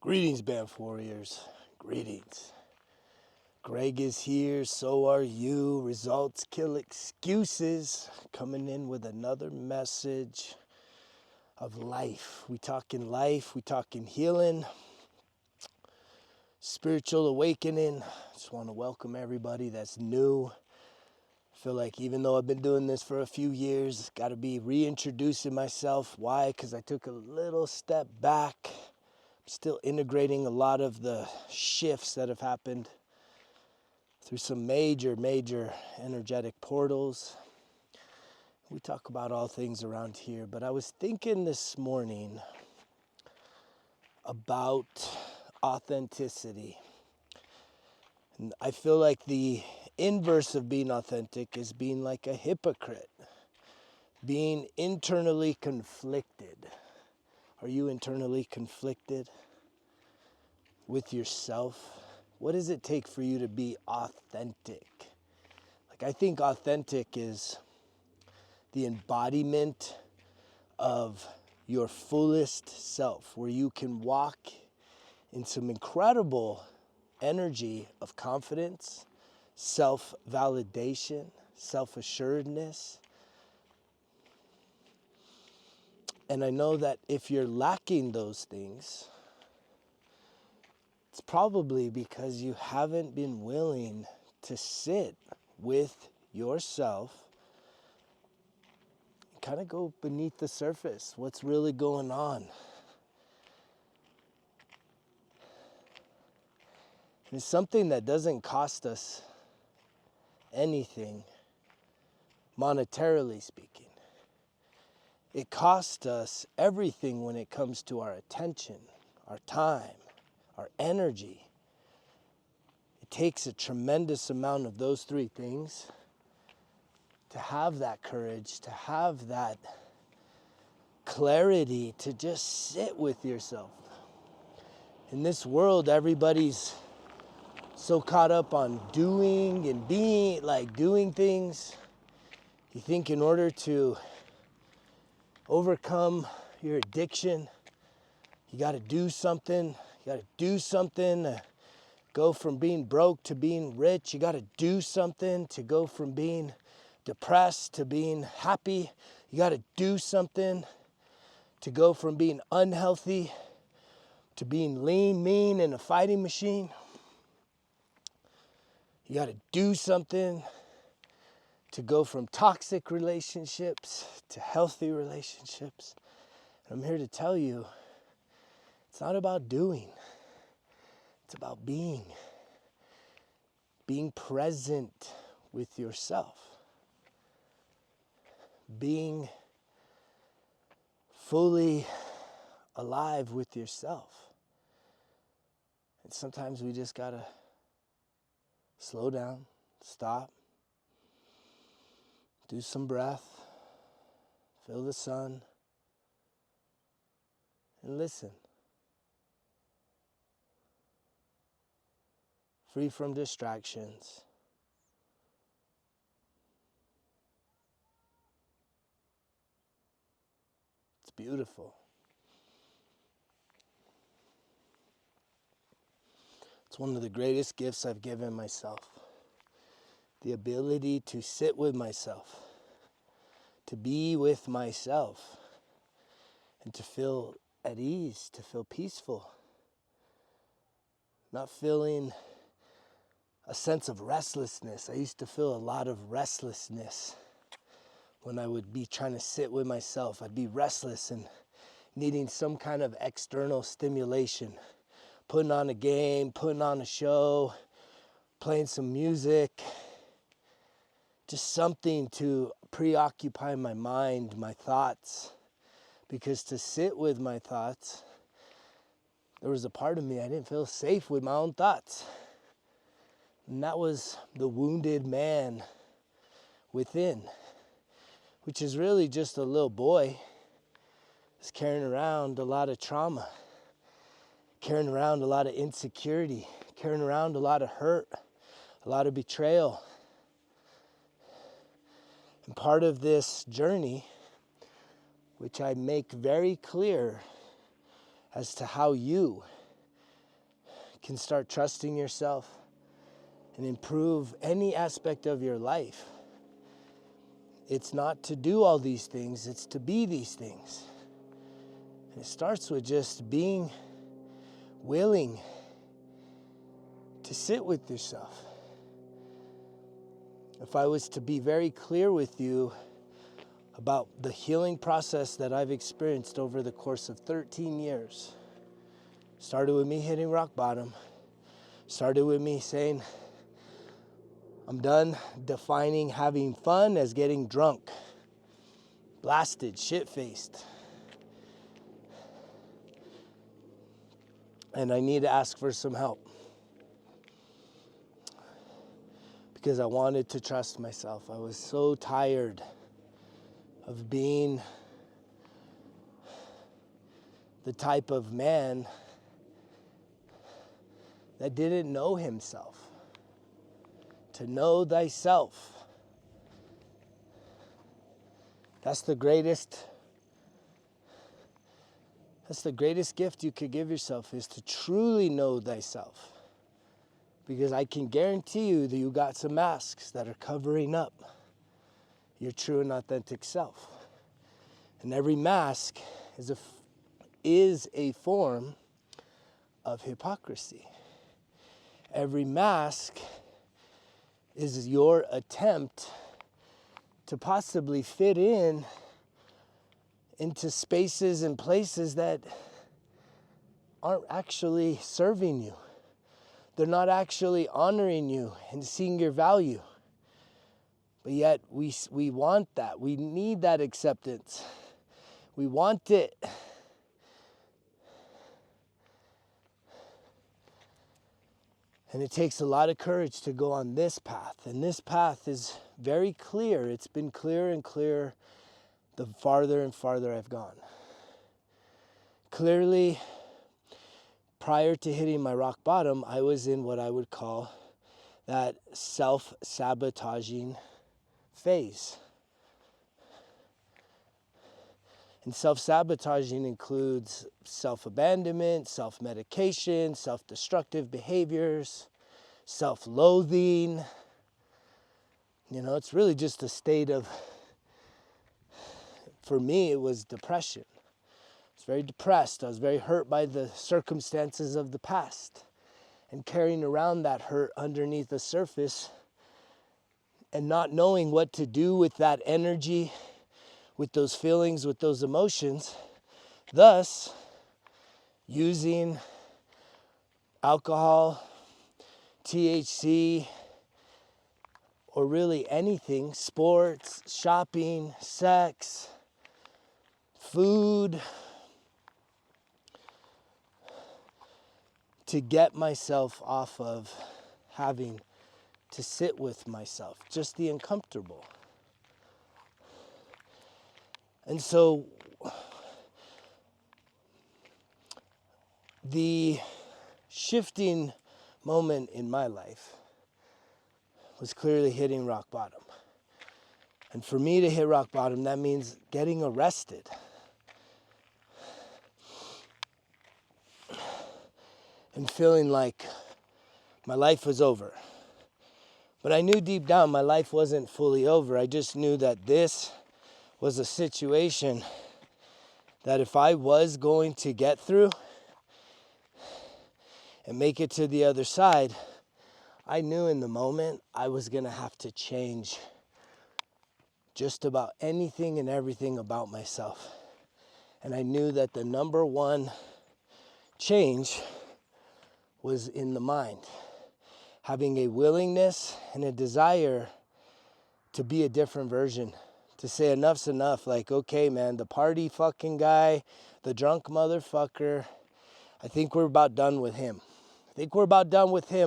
Greetings, Band Warriors. Greetings. Greg is here, so are you. Results kill excuses. Coming in with another message of life. We talking life, we talking healing, spiritual awakening. Just want to welcome everybody that's new. I feel like even though I've been doing this for a few years, got to be reintroducing myself. Why? Because I took a little step back. Still integrating a lot of the shifts that have happened through some major energetic portals. We talk about all things around here, but I was thinking this morning about authenticity. And I feel like the inverse of being authentic is being like a hypocrite, being internally conflicted. Are you internally conflicted with yourself? What does it take for you to be authentic? Like, I think authentic is the embodiment of your fullest self, where you can walk in some incredible energy of confidence, self-validation, self-assuredness. And I know that if you're lacking those things, it's probably because you haven't been willing to sit with yourself and kind of go beneath the surface. What's really going on? And it's something that doesn't cost us anything, monetarily speaking. It costs us everything when it comes to our attention, our time, our energy. It takes a tremendous amount of those three things to have that courage, to have that clarity, to just sit with yourself. In this world, everybody's so caught up on doing and being, like doing things. You think in order to overcome your addiction, you got to do something. You got to do something to go from being broke to being rich. You got to do something to go from being depressed to being happy. You got to do something to go from being unhealthy to being lean, mean, and a fighting machine. You got to do something to go from toxic relationships to healthy relationships. And I'm here to tell you, it's not about doing. It's about being present with yourself, being fully alive with yourself. And sometimes we just gotta slow down, stop, do some breath, feel the sun, and listen. Free from distractions. It's beautiful. It's one of the greatest gifts I've given myself. The ability to sit with myself, to be with myself, and to feel at ease, to feel peaceful. Not feeling a sense of restlessness. I used to feel a lot of restlessness when I would be trying to sit with myself. I'd be restless and needing some kind of external stimulation. Putting on a game, putting on a show, playing some music. Just something to preoccupy my mind, my thoughts. Because to sit with my thoughts, there was a part of me I didn't feel safe with my own thoughts. And that was the wounded man within, which is really just a little boy that's carrying around a lot of trauma, carrying around a lot of insecurity, carrying around a lot of hurt, a lot of betrayal. And part of this journey, which I make very clear as to how you can start trusting yourself and improve any aspect of your life, it's not to do all these things, it's to be these things. And it starts with just being willing to sit with yourself. If I was to be very clear with you about the healing process that I've experienced over the course of 13 years, started with me hitting rock bottom, started with me saying, I'm done defining having fun as getting drunk, blasted, shit-faced. And I need to ask for some help. Because I wanted to trust myself. I was so tired of being the type of man that didn't know himself. To know thyself. That's the greatest gift you could give yourself, is to truly know thyself. Because I can guarantee you that you got some masks that are covering up your true and authentic self. And every mask is a form of hypocrisy. Every mask is your attempt to possibly fit into spaces and places that aren't actually serving you. They're not actually honoring you and seeing your value. But yet we want that. We need that acceptance. We want it. And it takes a lot of courage to go on this path. And this path is very clear. It's been clearer and clearer the farther and farther I've gone. Clearly, prior to hitting my rock bottom, I was in what I would call that self-sabotaging phase. And self-sabotaging includes self-abandonment, self-medication, self-destructive behaviors, self-loathing. You know, it's really just a state of, for me, it was depression. I was very depressed. I was very hurt by the circumstances of the past. And carrying around that hurt underneath the surface and not knowing what to do with that energy, with those feelings, with those emotions, thus using alcohol, THC, or really anything, sports, shopping, sex, food, to get myself off of having to sit with myself, just the uncomfortable. And so the shifting moment in my life was clearly hitting rock bottom. And for me to hit rock bottom, that means getting arrested. And feeling like my life was over. But I knew deep down my life wasn't fully over. I just knew that this was a situation that if I was going to get through and make it to the other side, I knew in the moment I was going to have to change just about anything and everything about myself. And I knew that the number one change was in the mind. Having a willingness and a desire to be a different version. To say enough's enough. Like, okay, man, the party fucking guy, the drunk motherfucker, I think we're about done with him.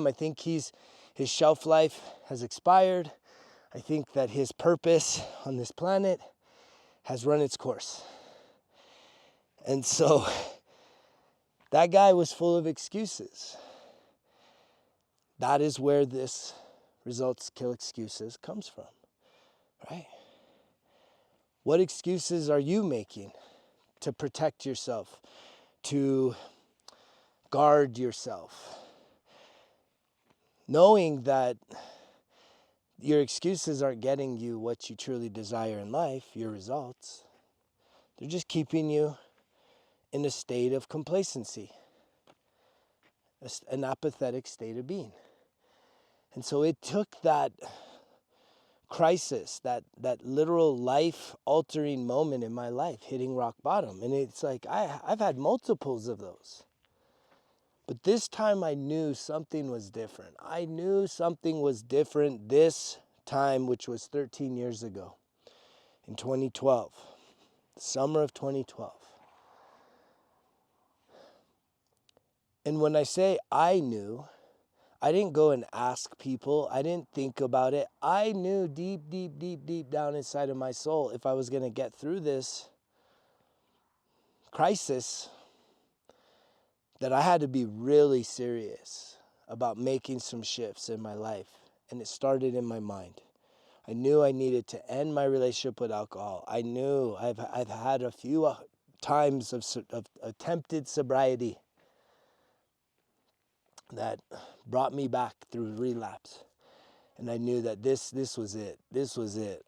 I think his shelf life has expired. I think that his purpose on this planet has run its course. And so that guy was full of excuses. That is where this results kill excuses comes from, right? What excuses are you making to protect yourself, to guard yourself, knowing that your excuses aren't getting you what you truly desire in life, your results. They're just keeping you in a state of complacency, an apathetic state of being. And so it took that crisis, that literal life-altering moment in my life, hitting rock bottom. And it's like, I've had multiples of those. But this time I knew something was different. I knew something was different this time, which was 13 years ago, in 2012, the summer of 2012. And when I say I knew, I didn't go and ask people. I didn't think about it. I knew deep, deep, deep, deep down inside of my soul, if I was going to get through this crisis, that I had to be really serious about making some shifts in my life. And it started in my mind. I knew I needed to end my relationship with alcohol. I knew I've had a few times of attempted sobriety that brought me back through relapse. And I knew that this was it. This was it.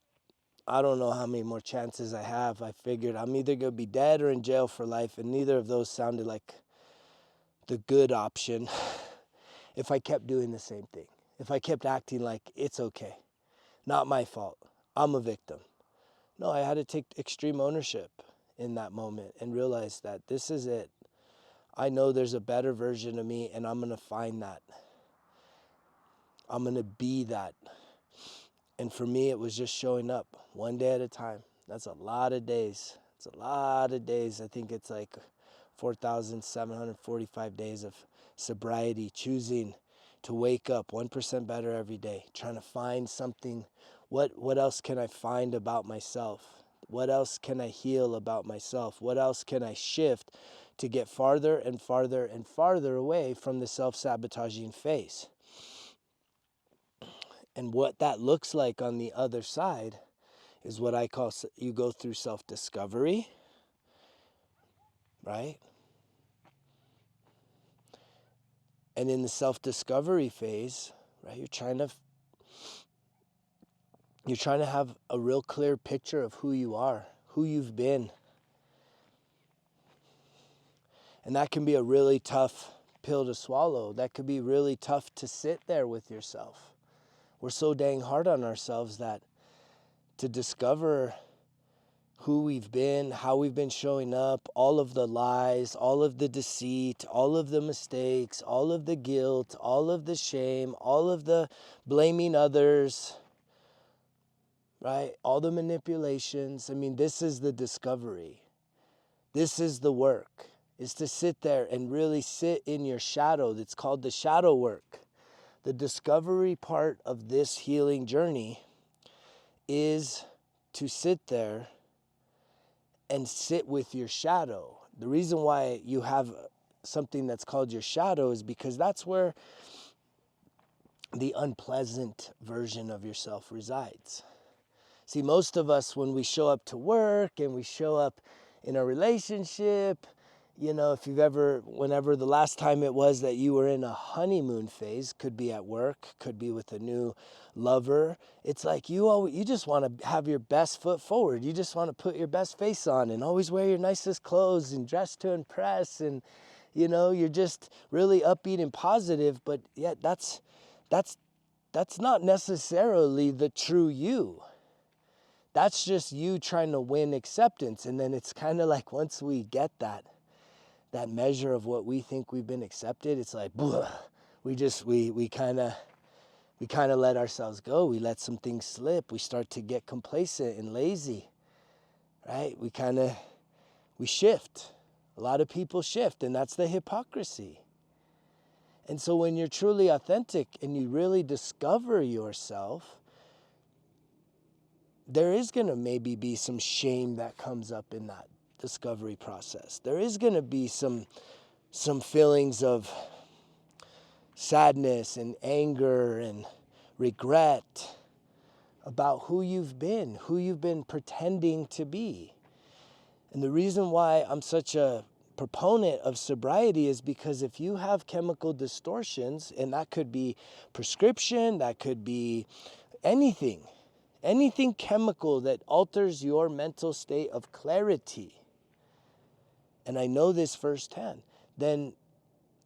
I don't know how many more chances I have. I figured I'm either going to be dead or in jail for life, and neither of those sounded like the good option if I kept doing the same thing. If I kept acting like it's okay, not my fault, I'm a victim. No, I had to take extreme ownership in that moment and realize that this is it. I know there's a better version of me, and I'm going to find that. I'm going to be that. And for me, it was just showing up one day at a time. That's a lot of days. It's a lot of days. I think it's like 4,745 days of sobriety, choosing to wake up 1% better every day, trying to find something. What else can I find about myself? What else can I heal about myself? What else can I shift to get farther and farther and farther away from the self-sabotaging phase? And what that looks like on the other side is what I call, you go through self-discovery, right? And in the self-discovery phase, right, you're trying to have a real clear picture of who you are, who you've been. And that can be a really tough pill to swallow. That could be really tough to sit there with yourself. We're so dang hard on ourselves that to discover who we've been, how we've been showing up, all of the lies, all of the deceit, all of the mistakes, all of the guilt, all of the shame, all of the blaming others, right? All the manipulations. I mean, this is the discovery. This is the work, is to sit there and really sit in your shadow. That's called the shadow work. The discovery part of this healing journey is to sit there and sit with your shadow. The reason why you have something that's called your shadow is because that's where the unpleasant version of yourself resides. See, most of us, when we show up to work and we show up in a relationship, you know, if you've ever, whenever the last time it was that you were in a honeymoon phase, could be at work, could be with a new lover, it's like you just want to have your best foot forward. You just want to put your best face on and always wear your nicest clothes and dress to impress, and you know, you're just really upbeat and positive, but yet that's not necessarily the true you. That's just you trying to win acceptance. And then it's kind of like, once we get that measure of what we think we've been accepted, it's like, we kind of let ourselves go. We let some things slip. We start to get complacent and lazy, right? We shift. A lot of people shift, and that's the hypocrisy. And so when you're truly authentic and you really discover yourself, there is going to maybe be some shame that comes up in that discovery process. There is going to be some feelings of sadness and anger and regret about who you've been pretending to be. And the reason why I'm such a proponent of sobriety is because if you have chemical distortions, and that could be prescription, that could be anything chemical that alters your mental state of clarity, and I know this firsthand, then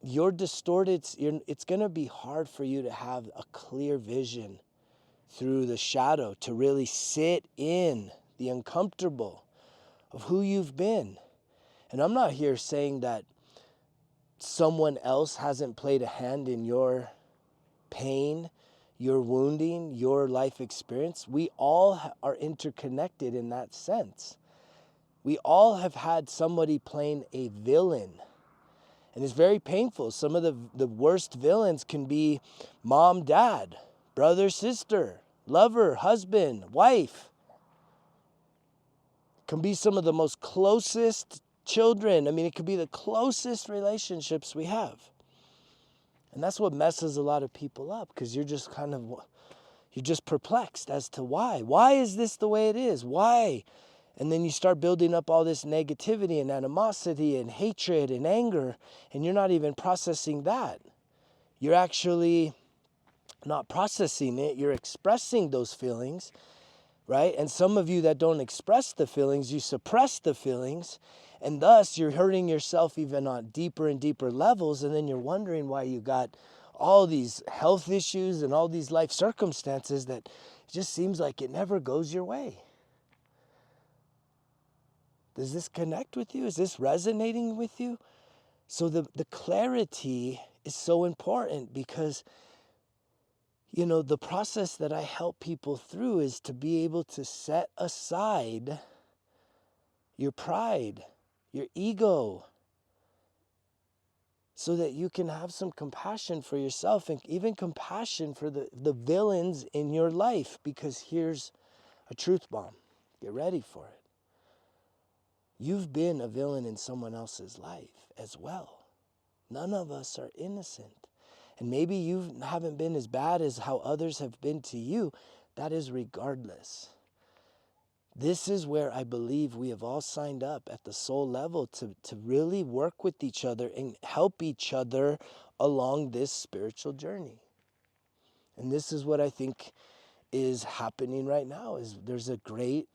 you're distorted. It's going to be hard for you to have a clear vision through the shadow, to really sit in the uncomfortable of who you've been. And I'm not here saying that someone else hasn't played a hand in your pain, your wounding, your life experience. We all are interconnected in that sense. We all have had somebody playing a villain. And it's very painful. Some of the worst villains can be mom, dad, brother, sister, lover, husband, wife. Can be some of the most closest children. I mean, it could be the closest relationships we have. And that's what messes a lot of people up, because you're just perplexed as to why. Why is this the way it is? Why? And then you start building up all this negativity and animosity and hatred and anger, and you're not even processing that. You're actually not processing it. You're expressing those feelings, right? And some of you that don't express the feelings, you suppress the feelings, and thus you're hurting yourself even on deeper and deeper levels, and then you're wondering why you got all these health issues and all these life circumstances that it just seems like it never goes your way. Does this connect with you? Is this resonating with you? So the clarity is so important, because the process that I help people through is to be able to set aside your pride, your ego, so that you can have some compassion for yourself, and even compassion for the villains in your life. Because here's a truth bomb. Get ready for it. You've been a villain in someone else's life as well. None of us are innocent. And maybe you haven't been as bad as how others have been to you. That is regardless. This is where I believe we have all signed up at the soul level to really work with each other and help each other along this spiritual journey. And this is what I think is happening right now, is there's a great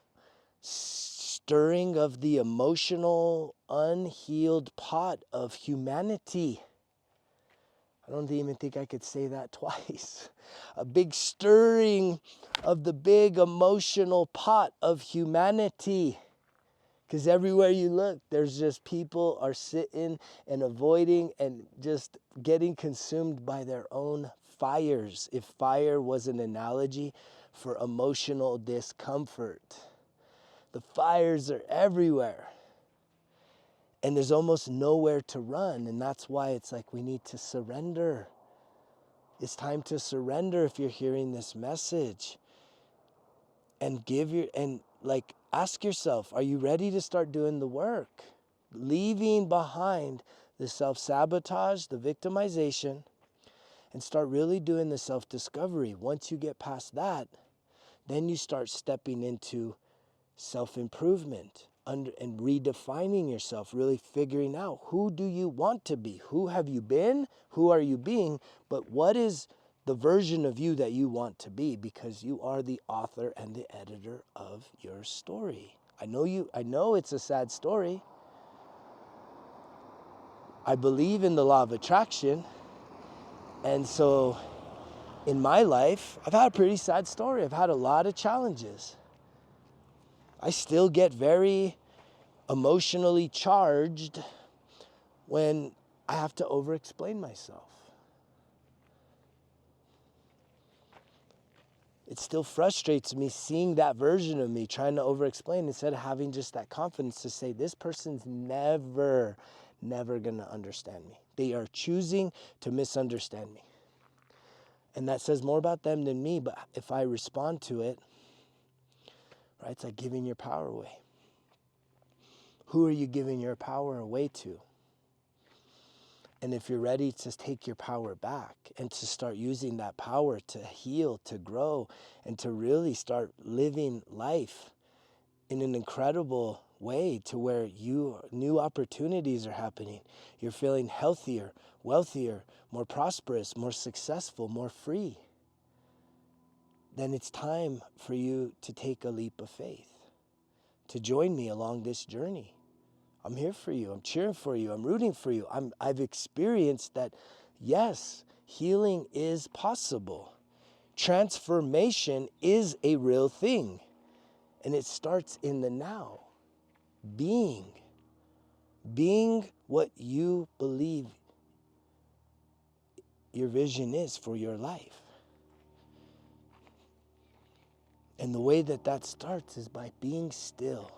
stirring of the emotional, unhealed pot of humanity. I don't even think I could say that twice. A big stirring of the big emotional pot of humanity. Because everywhere you look, there's just people are sitting and avoiding and just getting consumed by their own fires. If fire was an analogy for emotional discomfort. The fires are everywhere. And there's almost nowhere to run. And that's why it's like we need to surrender. It's time to surrender if you're hearing this message. And ask yourself, are you ready to start doing the work? Leaving behind the self-sabotage, the victimization, and start really doing the self-discovery. Once you get past that, then you start stepping into self-improvement and redefining yourself, really figuring out, who do you want to be? Who have you been? Who are you being? But what is the version of you that you want to be? Because you are the author and the editor of your story. I know it's a sad story. I believe in the law of attraction. And so in my life, I've had a pretty sad story. I've had a lot of challenges. I still get very emotionally charged when I have to over-explain myself. It still frustrates me seeing that version of me trying to over-explain instead of having just that confidence to say, this person's never going to understand me. They are choosing to misunderstand me. And that says more about them than me, but if I respond to it, right, it's like giving your power away. Who are you giving your power away to? And if you're ready to take your power back and to start using that power to heal, to grow, and to really start living life in an incredible way to where new opportunities are happening. You're feeling healthier, wealthier, more prosperous, more successful, more free. Then it's time for you to take a leap of faith, to join me along this journey. I'm here for you. I'm cheering for you. I'm rooting for you. I've experienced that, yes, healing is possible. Transformation is a real thing. And it starts in the now. Being what you believe your vision is for your life. And the way that starts is by being still.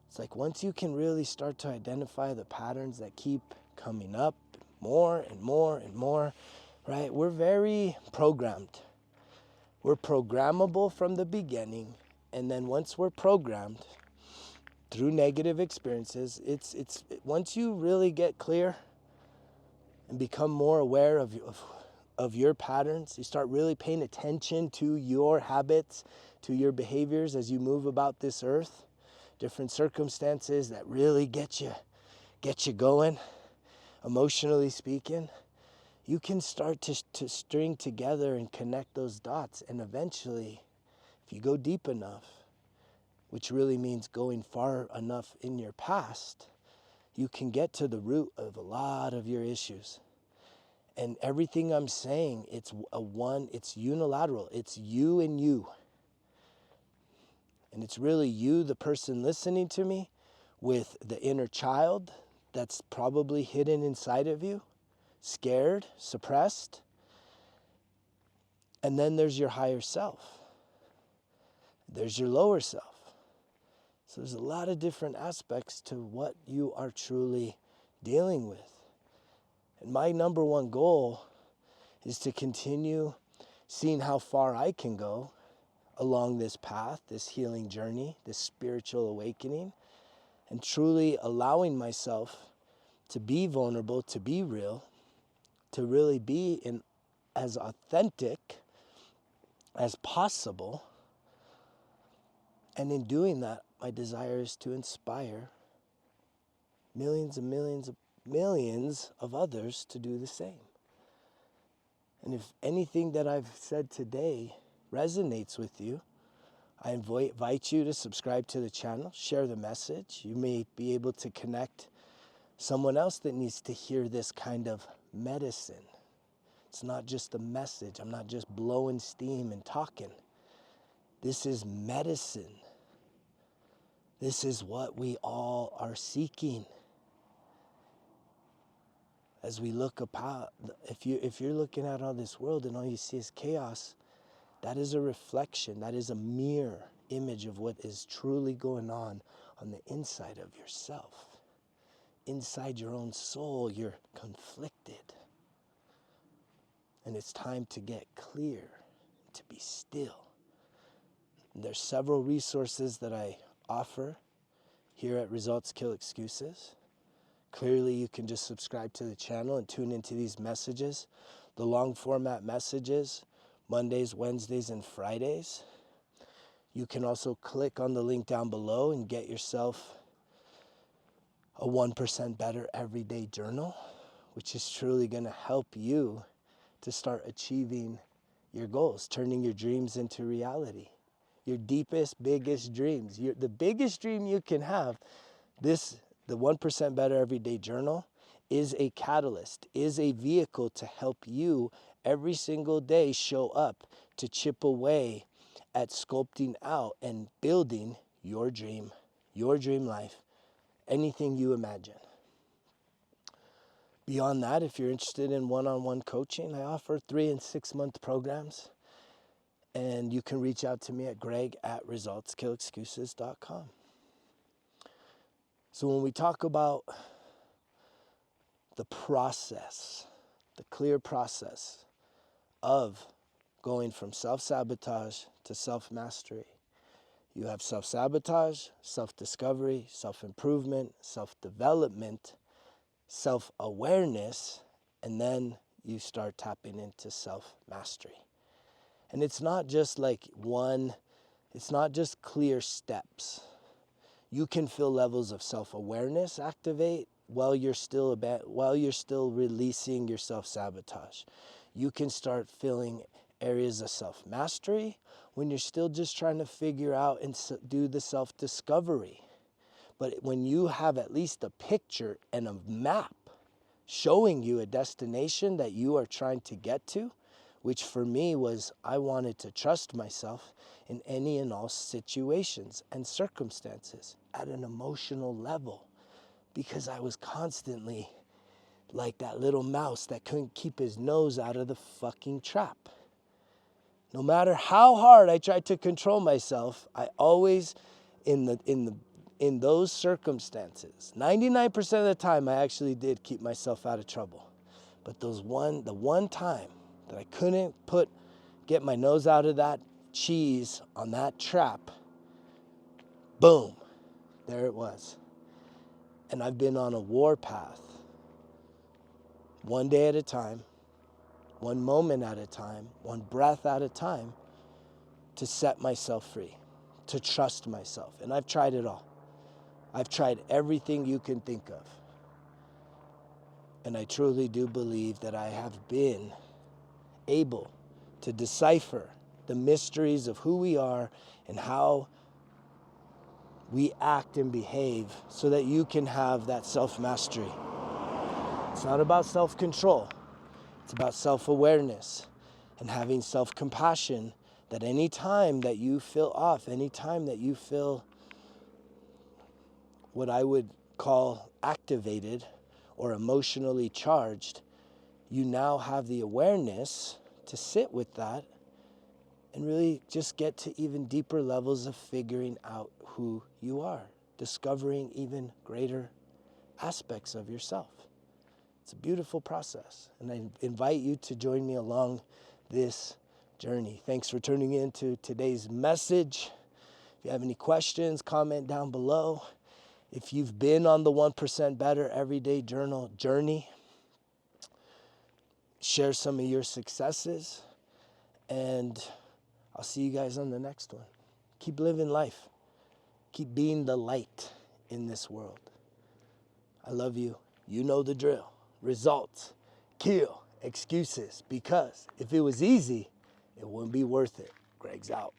It's like once you can really start to identify the patterns that keep coming up more and more and more, right? We're very programmed. We're programmable from the beginning. And then once we're programmed through negative experiences, it's once you really get clear and become more aware of your patterns, you start really paying attention to your habits, to your behaviors as you move about this earth, different circumstances that really get you going, emotionally speaking, you can start to string together and connect those dots. And eventually, if you go deep enough, which really means going far enough in your past, you can get to the root of a lot of your issues. And everything I'm saying, it's unilateral. It's you and you. And it's really you, the person listening to me, with the inner child that's probably hidden inside of you, scared, suppressed. And then there's your higher self. There's your lower self. So there's a lot of different aspects to what you are truly dealing with. And my number one goal is to continue seeing how far I can go along this path, this healing journey, this spiritual awakening, and truly allowing myself to be vulnerable, to be real, to really be as authentic as possible. And in doing that, my desire is to inspire millions and millions of others to do the same. And if anything that I've said today resonates with you, I invite you to subscribe to the channel, share the message. You may be able to connect someone else that needs to hear this kind of medicine. It's not just a message. I'm not just blowing steam and talking. This is medicine. This is what we all are seeking. As we look upon, if you're looking at all this world and all you see is chaos, that is a reflection, that is a mirror image of what is truly going on the inside of yourself. Inside your own soul, you're conflicted. And it's time to get clear, to be still. And there's several resources that I offer here at Results Kill Excuses. Clearly, you can just subscribe to the channel and tune into these messages, the long format messages, Mondays, Wednesdays, and Fridays. You can also click on the link down below and get yourself a 1% Better Everyday Journal, which is truly going to help you to start achieving your goals, turning your dreams into reality. Your deepest, biggest dreams. The biggest dream you can have, the 1% Better Everyday Journal, is a catalyst, is a vehicle to help you every single day show up to chip away at sculpting out and building your dream life, anything you imagine. Beyond that, if you're interested in one-on-one coaching, I offer 3 and 6 month programs. And you can reach out to me at greg@resultskillexcuses.com. So when we talk about the process, the clear process of going from self-sabotage to self-mastery, you have self-sabotage, self-discovery, self-improvement, self-development, self-awareness, and then you start tapping into self-mastery. And it's not just like it's not just clear steps. You can feel levels of self-awareness activate while you're still releasing your self-sabotage. You can start feeling areas of self-mastery when you're still just trying to figure out and do the self-discovery. But when you have at least a picture and a map showing you a destination that you are trying to get to, which for me was I wanted to trust myself in any and all situations and circumstances at an emotional level, because I was constantly like that little mouse that couldn't keep his nose out of the fucking trap. No matter how hard I tried to control myself, I always, in those circumstances, 99% of the time I actually did keep myself out of trouble. But the one time that I couldn't get my nose out of that cheese on that trap, boom, there it was. And I've been on a war path, one day at a time, one moment at a time, one breath at a time, to set myself free, to trust myself. And I've tried it all. I've tried everything you can think of. And I truly do believe that I have been able to decipher the mysteries of who we are and how we act and behave so that you can have that self-mastery. It's not about self-control. It's about self-awareness and having self-compassion, that any time that you feel off, any time that you feel what I would call activated or emotionally charged, you now have the awareness to sit with that and really just get to even deeper levels of figuring out who you are, discovering even greater aspects of yourself. It's a beautiful process, and I invite you to join me along this journey. Thanks for tuning in to today's message. If you have any questions, comment down below. If you've been on the 1% Better Everyday journey, share some of your successes, and I'll see you guys on the next one. Keep living life. Keep being the light in this world. I love you. You know the drill. Results kill excuses, because if it was easy, it wouldn't be worth it. Greg's out.